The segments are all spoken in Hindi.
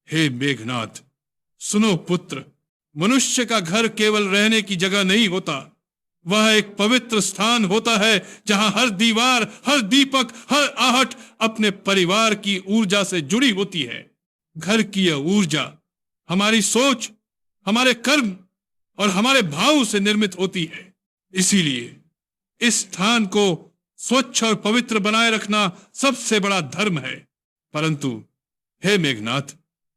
हे मेघनाथ, सुनो पुत्र, मनुष्य का घर केवल रहने की जगह नहीं होता, वह एक पवित्र स्थान होता है जहां हर दीवार, हर दीपक, हर आहट अपने परिवार की ऊर्जा से जुड़ी होती है। घर की यह ऊर्जा हमारी सोच, हमारे कर्म और हमारे भाव से निर्मित होती है। इसीलिए इस स्थान को स्वच्छ और पवित्र बनाए रखना सबसे बड़ा धर्म है। परंतु हे मेघनाथ,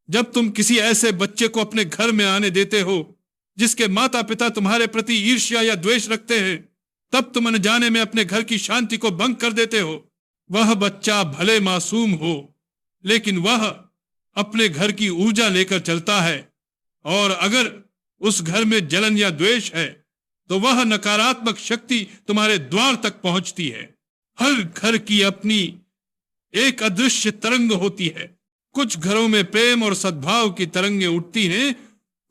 जब तुम किसी ऐसे बच्चे को अपने घर में आने देते हो जिसके माता पिता तुम्हारे प्रति ईर्ष्या या द्वेष रखते हैं, तब तुम अनजाने में अपने घर की शांति को भंग कर देते हो। वह बच्चा भले मासूम हो, लेकिन वह अपने घर की ऊर्जा लेकर चलता है, और अगर उस घर में जलन या द्वेष है तो वह नकारात्मक शक्ति तुम्हारे द्वार तक पहुंचती है। हर घर की अपनी एक अदृश्य तरंग होती है। कुछ घरों में प्रेम और सद्भाव की तरंगें उठती हैं,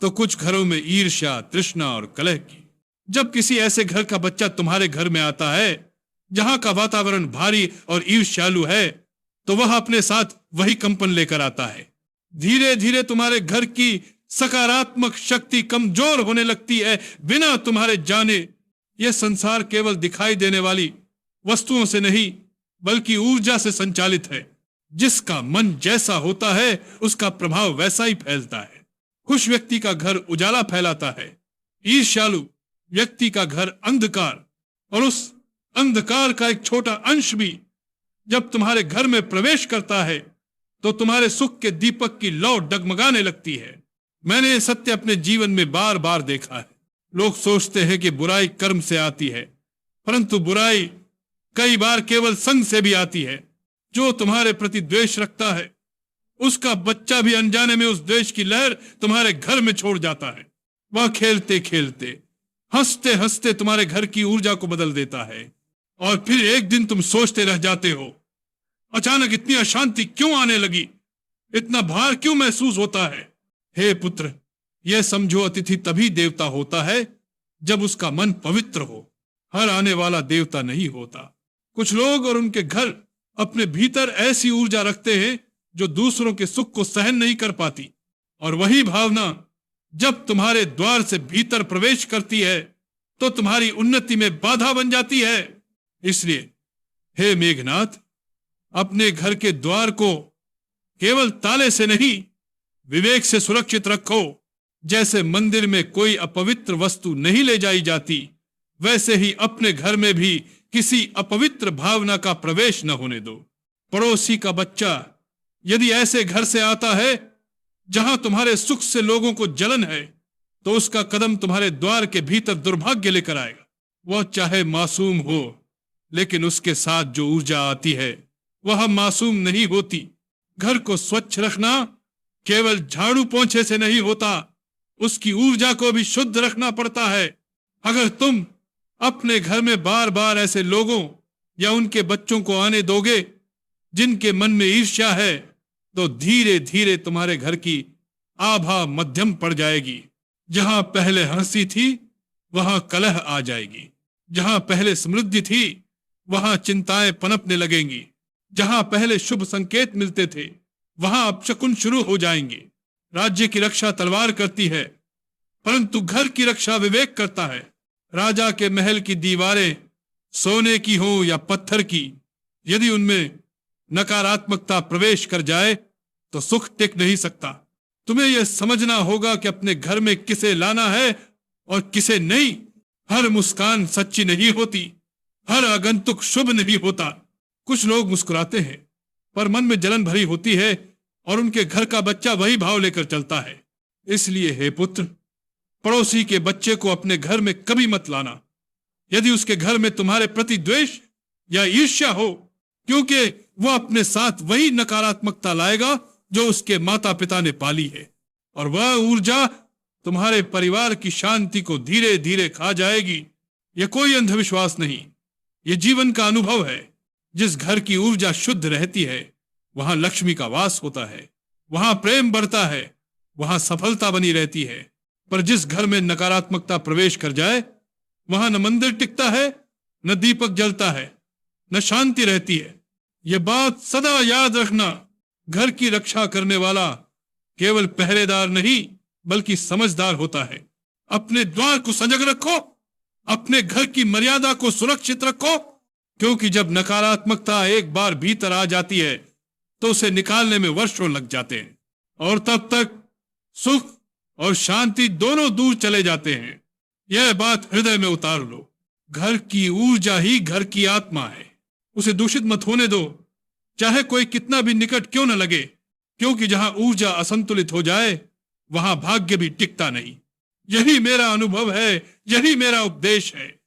तो कुछ घरों में ईर्ष्या, तृष्णा और कलह की। जब किसी ऐसे घर का बच्चा तुम्हारे घर में आता है जहां का वातावरण भारी और ईर्ष्यालु है, तो वह अपने साथ वही कंपन लेकर आता है। धीरे धीरे तुम्हारे घर की सकारात्मक शक्ति कमजोर होने लगती है बिना तुम्हारे जाने। यह संसार केवल दिखाई देने वाली वस्तुओं से नहीं, बल्कि ऊर्जा से संचालित है। जिसका मन जैसा होता है उसका प्रभाव वैसा ही फैलता है। खुश व्यक्ति का घर उजाला फैलाता है, ईर्ष्यालु व्यक्ति का घर अंधकार, और उस अंधकार का एक छोटा अंश भी जब तुम्हारे घर में प्रवेश करता है तो तुम्हारे सुख के दीपक की लौ डगमगाने लगती है। मैंने ये सत्य अपने जीवन में बार बार देखा है। लोग सोचते हैं कि बुराई कर्म से आती है, परंतु बुराई कई बार केवल संग से भी आती है। जो तुम्हारे प्रति द्वेष रखता है उसका बच्चा भी अनजाने में उस द्वेष की लहर तुम्हारे घर में छोड़ जाता है। वह खेलते खेलते, हंसते हंसते तुम्हारे घर की ऊर्जा को बदल देता है, और फिर एक दिन तुम सोचते रह जाते हो, अचानक इतनी अशांति क्यों आने लगी, इतना भार क्यों महसूस होता है। हे पुत्र, यह समझो, अतिथि तभी देवता होता है जब उसका मन पवित्र हो। हर आने वाला देवता नहीं होता। कुछ लोग और उनके घर अपने भीतर ऐसी ऊर्जा रखते हैं जो दूसरों के सुख को सहन नहीं कर पाती, और वही भावना जब तुम्हारे द्वार से भीतर प्रवेश करती है तो तुम्हारी उन्नति में बाधा बन जाती है। इसलिए हे मेघनाथ, अपने घर के द्वार को केवल ताले से नहीं, विवेक से सुरक्षित रखो। जैसे मंदिर में कोई अपवित्र वस्तु नहीं ले जाई जाती, वैसे ही अपने घर में भी किसी अपवित्र भावना का प्रवेश न होने दो। पड़ोसी का बच्चा यदि ऐसे घर से आता है जहां तुम्हारे सुख से लोगों को जलन है, तो उसका कदम तुम्हारे द्वार के भीतर दुर्भाग्य लेकर आएगा। वह चाहे मासूम हो, लेकिन उसके साथ जो ऊर्जा आती है वह मासूम नहीं होती। घर को स्वच्छ रखना केवल झाड़ू पोंछे से नहीं होता, उसकी ऊर्जा को भी शुद्ध रखना पड़ता है। अगर तुम अपने घर में बार बार ऐसे लोगों या उनके बच्चों को आने दोगे जिनके मन में ईर्ष्या है, तो धीरे धीरे तुम्हारे घर की आभा मध्यम पड़ जाएगी। जहां पहले हंसी थी वहां कलह आ जाएगी, जहां पहले समृद्धि थी वहां चिंताएं पनपने लगेंगी, जहां पहले शुभ संकेत मिलते थे वहां अपशकुन शुरू हो जाएंगे। राज्य की रक्षा तलवार करती है, परंतु घर की रक्षा विवेक करता है। राजा के महल की दीवारें सोने की हो या पत्थर की, यदि उनमें नकारात्मकता प्रवेश कर जाए तो सुख टिक नहीं सकता। तुम्हें यह समझना होगा कि अपने घर में किसे लाना है और किसे नहीं। हर मुस्कान सच्ची नहीं होती, हर आगंतुक शुभ नहीं होता। कुछ लोग मुस्कुराते हैं पर मन में जलन भरी होती है, और उनके घर का बच्चा वही भाव लेकर चलता है। इसलिए हे पुत्र, पड़ोसी के बच्चे को अपने घर में कभी मत लाना यदि उसके घर में तुम्हारे प्रति द्वेष या ईर्ष्या हो, क्योंकि वह अपने साथ वही नकारात्मकता लाएगा जो उसके माता पिता ने पाली है, और वह ऊर्जा तुम्हारे परिवार की शांति को धीरे धीरे खा जाएगी। यह कोई अंधविश्वास नहीं, यह जीवन का अनुभव है। जिस घर की ऊर्जा शुद्ध रहती है वहां लक्ष्मी का वास होता है, वहां प्रेम बढ़ता है, वहां सफलता बनी रहती है। पर जिस घर में नकारात्मकता प्रवेश कर जाए वहां न मंदिर टिकता है, न दीपक जलता है, न शांति रहती है। यह बात सदा याद रखना। घर की रक्षा करने वाला केवल पहरेदार नहीं बल्कि समझदार होता है। अपने द्वार को सजग रखो, अपने घर की मर्यादा को सुरक्षित रखो, क्योंकि जब नकारात्मकता एक बार भीतर आ जाती है तो उसे निकालने में वर्षों लग जाते हैं, और तब तक सुख और शांति दोनों दूर चले जाते हैं। यह बात हृदय में उतार लो। घर की ऊर्जा ही घर की आत्मा है। उसे दूषित मत होने दो, चाहे कोई कितना भी निकट क्यों न लगे, क्योंकि जहां ऊर्जा असंतुलित हो जाए वहां भाग्य भी टिकता नहीं। यही मेरा अनुभव है, यही मेरा उपदेश है।